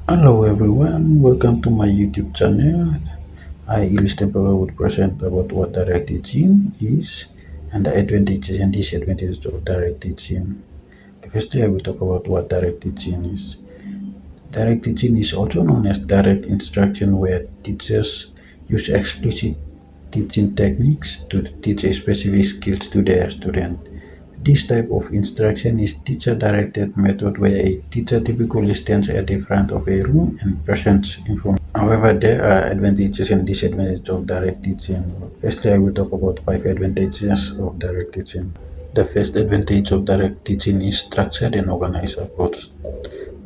Hello everyone, welcome to my YouTube channel. I illustratively would present about what direct teaching is and the advantages and disadvantages of direct teaching. Firstly, I will talk about what direct teaching is. Direct teaching is also known as direct instruction, where teachers use explicit teaching techniques to teach a specific skills to their student. This type of instruction is teacher-directed method where a teacher typically stands at the front of a room and presents information. However, there are advantages and disadvantages of direct teaching. Firstly, I will talk about 5 advantages of direct teaching. The first advantage of direct teaching is structured and organized approach.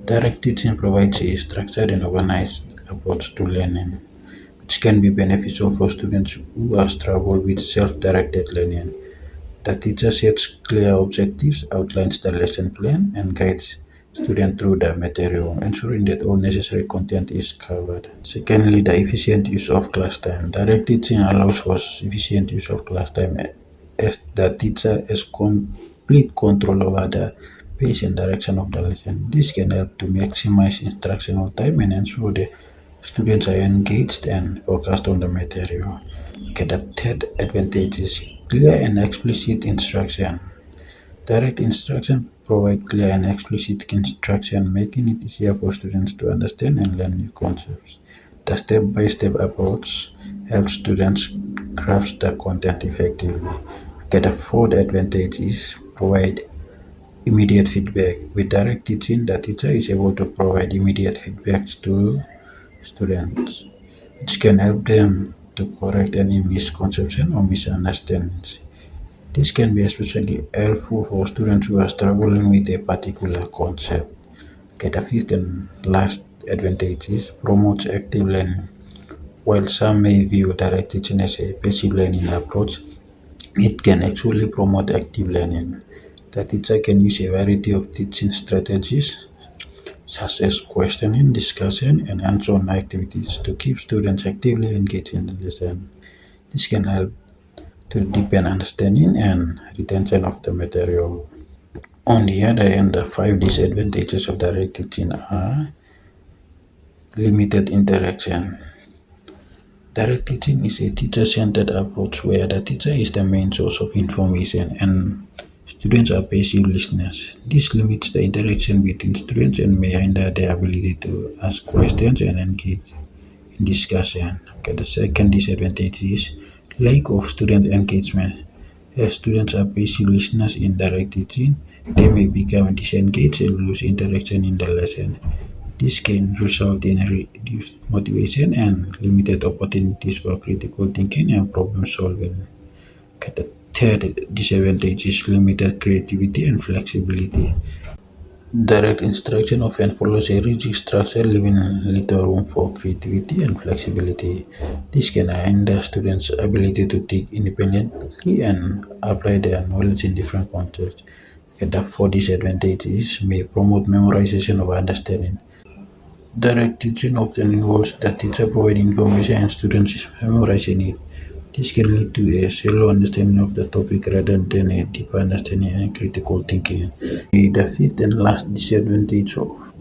Direct teaching provides a structured and organized approach to learning, which can be beneficial for students who are struggle with self-directed learning. The teacher sets clear objectives, outlines the lesson plan, and guides students through the material, ensuring that all necessary content is covered. Secondly, the efficient use of class time. Direct teaching allows for efficient use of class time as the teacher has complete control over the pace and direction of the lesson. This can help to maximize instructional time and ensure the students are engaged and focused on the material. Okay, the third advantage is clear and explicit instruction. Direct instruction provide clear and explicit instruction, making it easier for students to understand and learn new concepts. The step-by-step approach helps students grasp the content effectively. Okay, the fourth advantage is provide immediate feedback. With direct teaching, the teacher is able to provide immediate feedback to students, which can help them to correct any misconception or misunderstandings. This can be especially helpful for students who are struggling with a particular concept. Okay, the fifth and last advantage is promotes active learning. While some may view direct teaching as a passive learning approach, it can actually promote active learning. The teacher can use a variety of teaching strategies such as questioning, discussion, and hands-on activities to keep students actively engaged in the lesson. This can help to deepen understanding and retention of the material. On the other hand, the 5 disadvantages of direct teaching are limited interaction. Direct teaching is a teacher-centered approach where the teacher is the main source of information and students are passive listeners. This limits the interaction between students and may hinder their ability to ask questions and engage in discussion. Okay, the second disadvantage is lack of student engagement. As students are passive listeners in direct teaching, they may become disengaged and lose interaction in the lesson. This can result in reduced motivation and limited opportunities for critical thinking and problem solving. Okay, the third disadvantage is limited creativity and flexibility. Direct instruction often follows a rigid structure, leaving little room for creativity and flexibility. This can hinder students' ability to think independently and apply their knowledge in different contexts. And the fourth disadvantage is may promote memorization of understanding. Direct teaching often involves the teacher providing information and students memorizing it. This can lead to a shallow understanding of the topic rather than a deeper understanding and critical thinking. The fifth and last disadvantage of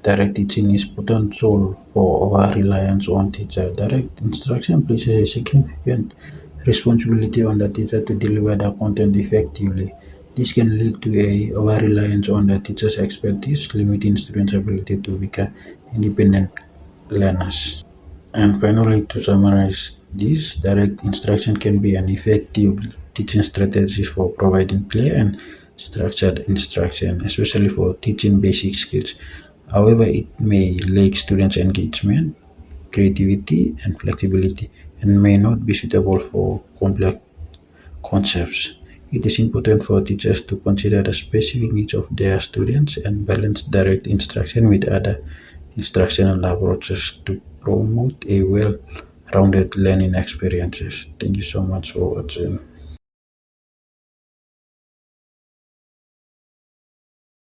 direct teaching is potential for over-reliance on teacher. Direct instruction places a significant responsibility on the teacher to deliver the content effectively. This can lead to a over-reliance on the teacher's expertise, limiting students' ability to become independent learners. And finally, to summarize this, direct instruction can be an effective teaching strategy for providing clear and structured instruction, especially for teaching basic skills. However, it may lack students' engagement, creativity, and flexibility, and may not be suitable for complex concepts. It is important for teachers to consider the specific needs of their students and balance direct instruction with other instructional approaches to promote a well rounded learning experiences. Thank you so much for watching.